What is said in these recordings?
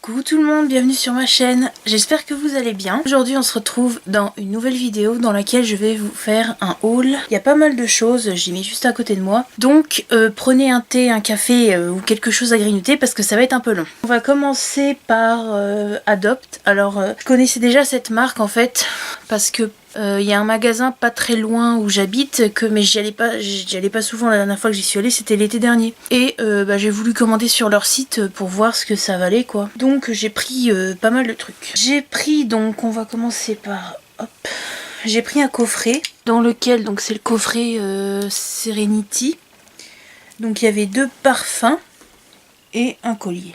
Coucou tout le monde, bienvenue sur ma chaîne, j'espère que vous allez bien. Aujourd'hui on se retrouve dans une nouvelle vidéo dans laquelle je vais vous faire un haul. Il y a pas mal de choses, j'y mets juste à côté de moi. Donc prenez un thé, un café ou quelque chose à grignoter parce que ça va être un peu long. On va commencer par Adopt. Alors je connaissais déjà cette marque en fait parce que il y a un magasin pas très loin où j'habite, mais j'y allais pas souvent. La dernière fois que j'y suis allée c'était l'été dernier. Et j'ai voulu commander sur leur site pour voir ce que ça valait quoi. Donc j'ai pris pas mal de trucs. J'ai pris donc, on va commencer par, hop, j'ai pris un coffret dans lequel, donc c'est le coffret Serenity. Donc il y avait 2 parfums et un collier.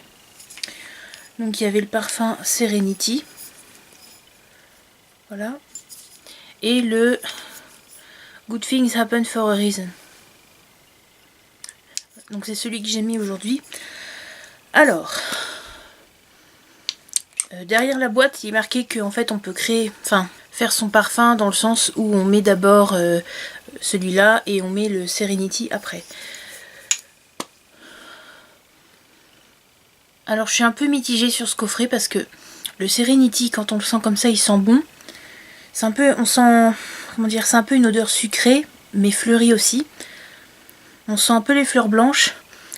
Donc il y avait le parfum Serenity. Voilà. Et le Good Things Happen for a Reason. Donc c'est celui que j'ai mis aujourd'hui. Alors, derrière la boîte, il est marqué qu'en fait on peut faire son parfum dans le sens où on met d'abord celui-là et on met le Serenity après. Alors je suis un peu mitigée sur ce coffret parce que le Serenity, quand on le sent comme ça, il sent bon. C'est un peu, on sent, comment dire, c'est un peu une odeur sucrée, mais fleurie aussi. On sent un peu les fleurs blanches,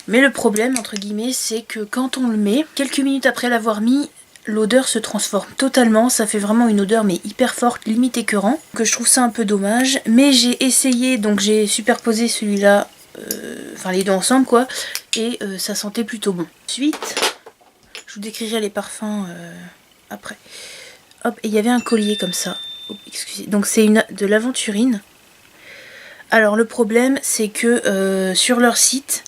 mais le problème, entre guillemets, c'est que quand on le met, quelques minutes après l'avoir mis, l'odeur se transforme totalement. Ça fait vraiment une odeur, mais hyper forte, limite écœurant. Que je trouve ça un peu dommage, mais j'ai essayé, donc j'ai superposé celui-là, enfin les deux ensemble quoi, et ça sentait plutôt bon. Ensuite, je vous décrirai les parfums après. Hop, et il y avait un collier comme ça. Oh, excusez. Donc c'est de l'aventurine. Alors le problème c'est que sur leur site,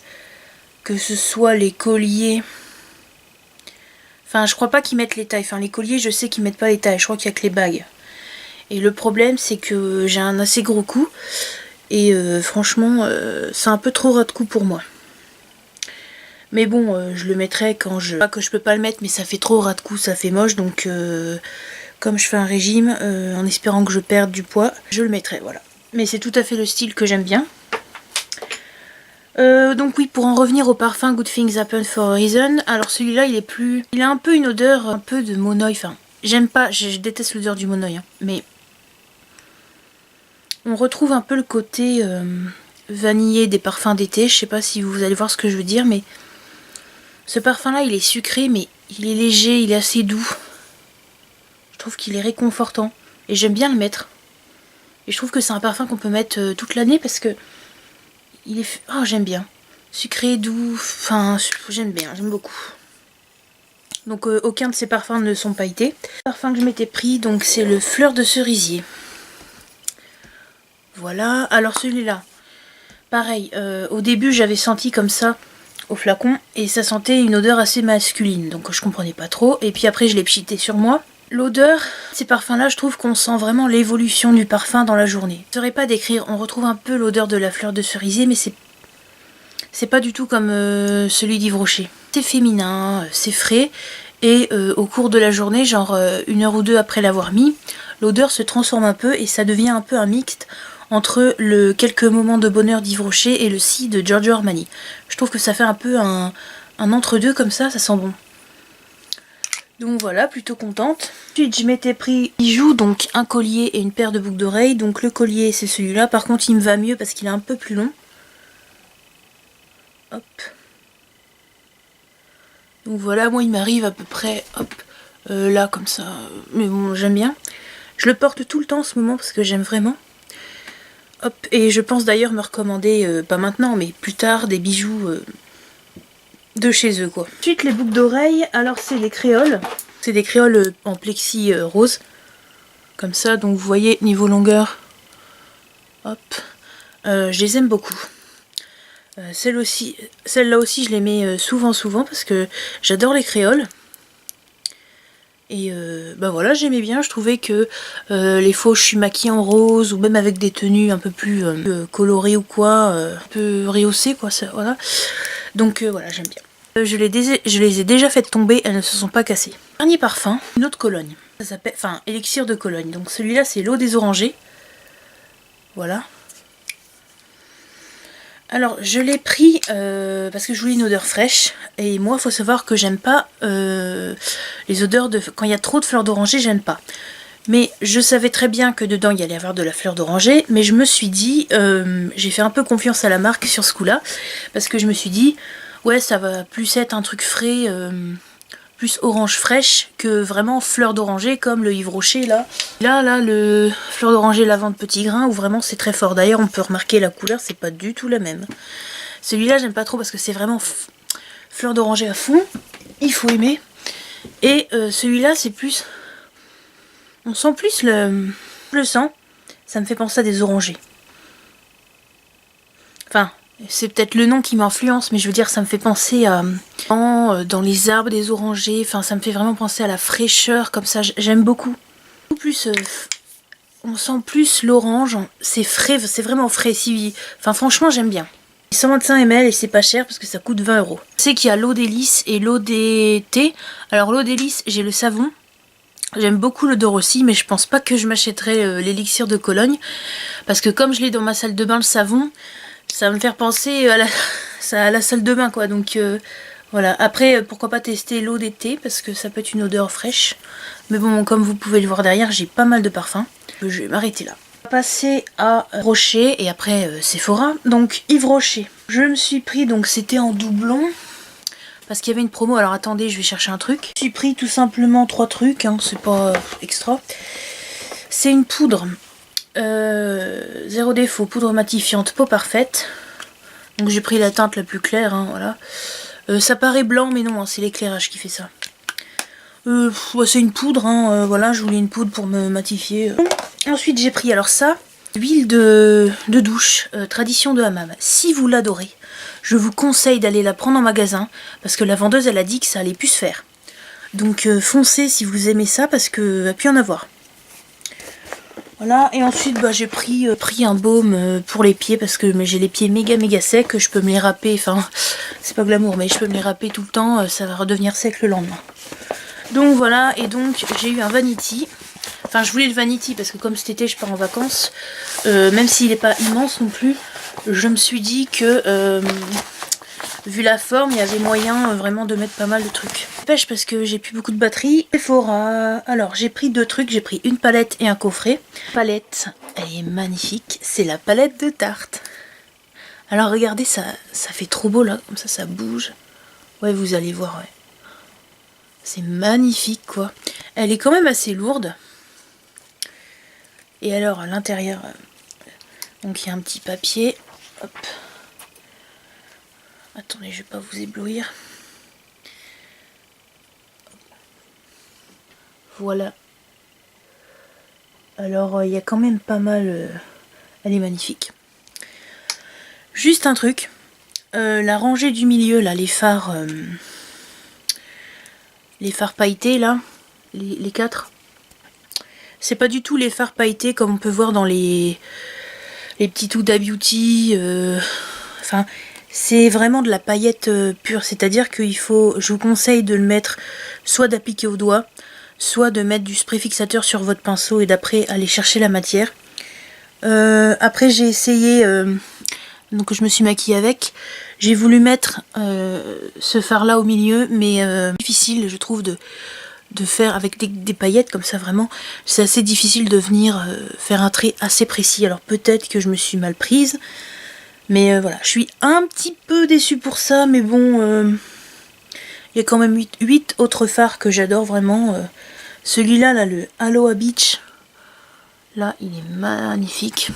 que ce soit les colliers, enfin je crois pas qu'ils mettent les tailles, enfin les colliers je sais qu'ils mettent pas les tailles, je crois qu'il y a que les bagues. Et le problème c'est que j'ai un assez gros cou et franchement c'est un peu trop ras de cou pour moi. Mais bon, je le mettrai quand je... Pas que je peux pas le mettre, mais ça fait trop ras de cou, ça fait moche, donc comme je fais un régime, en espérant que je perde du poids, je le mettrai, voilà. Mais c'est tout à fait le style que j'aime bien. Donc oui, pour en revenir au parfum Good Things Happen for a Reason, alors celui-là il est plus... Il a un peu une odeur, un peu de monoï, enfin... J'aime pas, je déteste l'odeur du monoï, hein, mais... On retrouve un peu le côté vanillé des parfums d'été, je sais pas si vous allez voir ce que je veux dire, mais... Ce parfum-là, il est sucré, mais il est léger, il est assez doux. Je trouve qu'il est réconfortant. Et j'aime bien le mettre. Et je trouve que c'est un parfum qu'on peut mettre toute l'année parce que... Il est... Oh, j'aime bien. Sucré, doux, enfin, j'aime bien, j'aime beaucoup. Donc aucun de ces parfums ne sont pailletés. Le parfum que je m'étais pris, donc c'est le Fleur de Cerisier. Voilà, alors celui-là, pareil, au début j'avais senti comme ça au flacon et ça sentait une odeur assez masculine, donc je comprenais pas trop. Et puis après je l'ai pchité sur moi. L'odeur, ces parfums-là, je trouve qu'on sent vraiment l'évolution du parfum dans la journée. Je ne saurais pas décrire, on retrouve un peu l'odeur de la fleur de cerisier, mais c'est pas du tout comme celui d'Yves Rocher. C'est féminin, c'est frais, et au cours de la journée, genre 1 heure ou 2 après l'avoir mis, l'odeur se transforme un peu et ça devient un peu un mixte entre le Quelques moments de bonheur d'Yves Rocher et le Si de Giorgio Armani. Je trouve que ça fait un peu un entre-deux comme ça sent bon. Donc voilà, plutôt contente. Ensuite, je m'étais pris bijoux, donc un collier et une paire de boucles d'oreilles. Donc le collier, c'est celui-là. Par contre, il me va mieux parce qu'il est un peu plus long. Hop. Donc voilà, moi, il m'arrive à peu près, hop, là, comme ça. Mais bon, j'aime bien. Je le porte tout le temps en ce moment parce que j'aime vraiment. Hop, et je pense d'ailleurs me recommander, pas maintenant, mais plus tard, des bijoux... de chez eux quoi. Ensuite les boucles d'oreilles, alors c'est les créoles. C'est des créoles en plexi rose. Comme ça, donc vous voyez niveau longueur. Hop. Je les aime beaucoup. Celle-là aussi je les mets souvent parce que j'adore les créoles. Et bah voilà, j'aimais bien, je trouvais que les fois où je suis maquillée en rose ou même avec des tenues un peu plus colorées ou quoi, un peu rehaussées quoi, ça, voilà. Donc voilà, j'aime bien. Je les ai déjà faites tomber, elles ne se sont pas cassées. Dernier parfum, une autre Cologne. Ça s'appelle, enfin, élixir de Cologne. Donc celui-là, c'est l'eau des orangers. Voilà. Alors je l'ai pris parce que je voulais une odeur fraîche. Et moi, il faut savoir que j'aime pas les odeurs de... Quand il y a trop de fleurs d'oranger, j'aime pas. Mais je savais très bien que dedans il y allait avoir de la fleur d'oranger. Mais je me suis dit, j'ai fait un peu confiance à la marque sur ce coup-là. Parce que je me suis dit, ouais, ça va plus être un truc frais, plus orange fraîche que vraiment fleur d'oranger comme le Yves Rocher là. Là, le fleur d'oranger lavande petit grain où vraiment c'est très fort. D'ailleurs, on peut remarquer la couleur, c'est pas du tout la même. Celui-là, j'aime pas trop parce que c'est vraiment fleur d'oranger à fond. Il faut aimer. Et celui-là, c'est plus... On sent plus le sang. Ça me fait penser à des orangers. Enfin, c'est peut-être le nom qui m'influence, mais je veux dire, ça me fait penser à... dans les arbres des orangers. Enfin, ça me fait vraiment penser à la fraîcheur, comme ça. J'aime beaucoup. Plus, on sent plus l'orange. C'est frais, c'est vraiment frais. Enfin, franchement, j'aime bien. 125 ml et c'est pas cher parce que ça coûte 20 €. Je sais qu'il y a l'eau d'hélice et l'eau d'été. Alors, l'eau d'hélice, j'ai le savon. J'aime beaucoup l'odeur aussi, mais je pense pas que je m'achèterai l'élixir de Cologne. Parce que comme je l'ai dans ma salle de bain, le savon, ça va me faire penser à la salle de bain, quoi. Donc voilà. Après, pourquoi pas tester l'eau d'été, parce que ça peut être une odeur fraîche. Mais bon, comme vous pouvez le voir derrière, j'ai pas mal de parfums. Je vais m'arrêter là. On va passer à Rocher et après Sephora. Donc Yves Rocher. Je me suis pris, donc c'était en doublon. Parce qu'il y avait une promo, alors attendez, je vais chercher un truc. J'ai pris tout simplement 3 trucs, hein, c'est pas extra. C'est une poudre, zéro défaut, poudre matifiante, peau parfaite. Donc j'ai pris la teinte la plus claire, hein, voilà. Ça paraît blanc, mais non, hein, c'est l'éclairage qui fait ça. Ouais, c'est une poudre, hein, voilà, je voulais une poudre pour me matifier. Ensuite j'ai pris, alors ça, huile de douche, tradition de hammam. Si vous l'adorez, je vous conseille d'aller la prendre en magasin parce que la vendeuse elle a dit que ça allait plus se faire. Donc foncez si vous aimez ça parce que va plus en avoir. Voilà, et ensuite bah, j'ai pris un baume pour les pieds parce que j'ai les pieds méga secs, je peux me les râper, enfin c'est pas glamour mais je peux me les râper tout le temps, ça va redevenir sec le lendemain. Donc voilà, et donc j'ai eu un vanity. Enfin je voulais le vanity parce que comme cet été je pars en vacances, même s'il n'est pas immense non plus, je me suis dit que vu la forme il y avait moyen vraiment de mettre pas mal de trucs. Pêche parce que j'ai plus beaucoup de batterie. Sephora. Alors j'ai pris 2 trucs, j'ai pris une palette et un coffret. La palette, elle est magnifique, c'est la palette de Tarte. Alors regardez, ça fait trop beau là, comme ça bouge. Ouais, vous allez voir, ouais. C'est magnifique quoi. Elle est quand même assez lourde. Et alors à l'intérieur, donc il y a un petit papier. Hop. Attendez, je vais pas vous éblouir. Voilà. Alors il y a quand même pas mal. Elle est magnifique. Juste un truc. La rangée du milieu là, les phares pailletés là, les 4. C'est pas du tout les fards pailletés comme on peut voir dans les petits Huda Beauty. Enfin, c'est vraiment de la paillette pure. C'est-à-dire qu'il faut, je vous conseille de le mettre soit d'appliquer au doigt, soit de mettre du spray fixateur sur votre pinceau et d'après aller chercher la matière. Après j'ai essayé, donc je me suis maquillée avec. J'ai voulu mettre ce fard là au milieu, mais difficile je trouve de faire avec des paillettes comme ça, vraiment c'est assez difficile de venir faire un trait assez précis. Alors peut-être que je me suis mal prise, mais voilà, je suis un petit peu déçue pour ça, mais bon, il y a quand même 8 autres fards que j'adore vraiment. Celui-là, là, le Aloha Beach, là il est magnifique,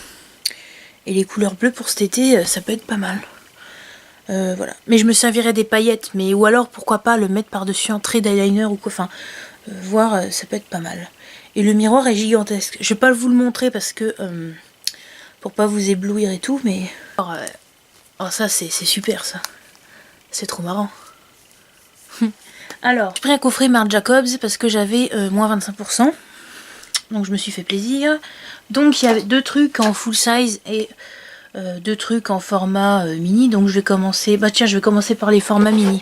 et les couleurs bleues pour cet été, ça peut être pas mal. Voilà, mais je me servirais des paillettes, mais ou alors pourquoi pas le mettre par dessus un trait d'eyeliner ou quoi, enfin voir, ça peut être pas mal. Et le miroir est gigantesque, je vais pas vous le montrer parce que pour pas vous éblouir et tout, mais alors, ça c'est super, ça c'est trop marrant. Alors j'ai pris un coffret Marc Jacobs parce que j'avais moins 25%, donc je me suis fait plaisir. Donc il y avait 2 trucs en full size et 2 trucs en format mini, donc je vais commencer, bah tiens, je vais commencer par les formats mini.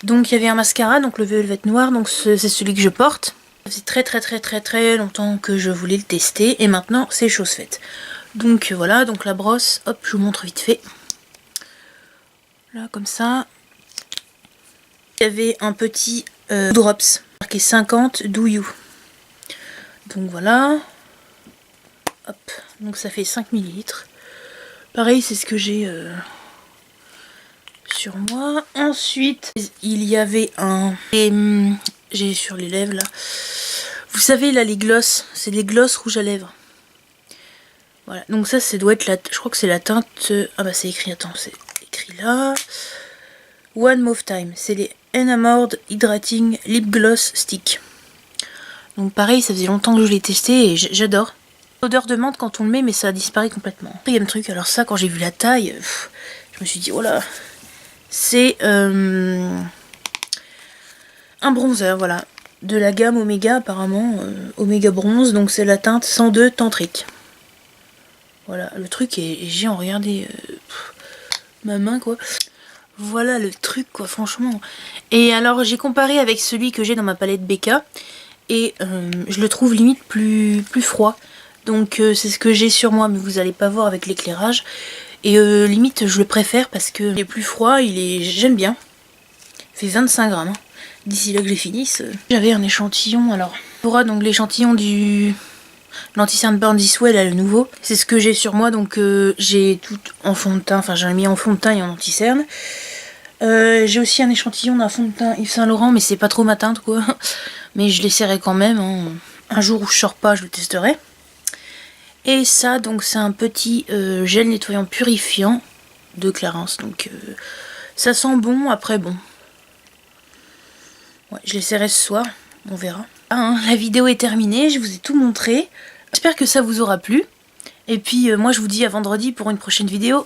Donc il y avait un mascara, donc le Velvet Noir, donc c'est celui que je porte. Ça fait très longtemps que je voulais le tester et maintenant c'est chose faite. Donc voilà, donc la brosse, hop, je vous montre vite fait. Là, comme ça. Il y avait un petit drops, marqué 50 do you. Donc voilà. Hop, donc ça fait 5 ml. Pareil, c'est ce que j'ai sur moi. Ensuite, il y avait un... J'ai sur les lèvres là. Vous savez là, les glosses, c'est des glosses rouges à lèvres. Voilà, donc ça doit être la... Je crois que c'est la teinte... Ah bah c'est écrit, attends, c'est écrit là. One Mauve Time, c'est les Enamored Hydrating Lip Gloss Stick. Donc pareil, ça faisait longtemps que je l'ai testé et j'adore. Odeur de menthe quand on le met, mais ça disparaît complètement. Quatrième truc, alors ça, quand j'ai vu la taille, je me suis dit, oh là, c'est un bronzer, voilà, de la gamme Omega apparemment, Omega Bronze, donc c'est la teinte 102 Tantrique. Voilà, le truc est géant, regardez ma main quoi. Voilà le truc quoi, franchement. Et alors j'ai comparé avec celui que j'ai dans ma palette BK, et je le trouve limite plus froid. Donc c'est ce que j'ai sur moi, mais vous allez pas voir avec l'éclairage. Et limite je le préfère parce que il est plus froid, j'aime bien. Il fait 25 grammes. Hein. D'ici là que je finisse. J'avais un échantillon, alors. Voilà donc l'échantillon du l'anti-cerne Burn This Way, là le nouveau. C'est ce que j'ai sur moi, donc j'ai tout en fond de teint, enfin j'en ai mis en fond de teint et en anti-cerne. J'ai aussi un échantillon d'un fond de teint Yves Saint Laurent, mais c'est pas trop ma teinte quoi. Mais je l'essaierai quand même. Hein. Un jour où je sors pas, je le testerai. Et ça, donc c'est un petit gel nettoyant purifiant de Clarins. Donc ça sent bon, après bon. Ouais, je l'essaierai ce soir, on verra. Ah, hein, la vidéo est terminée, je vous ai tout montré. J'espère que ça vous aura plu. Et puis moi je vous dis à vendredi pour une prochaine vidéo.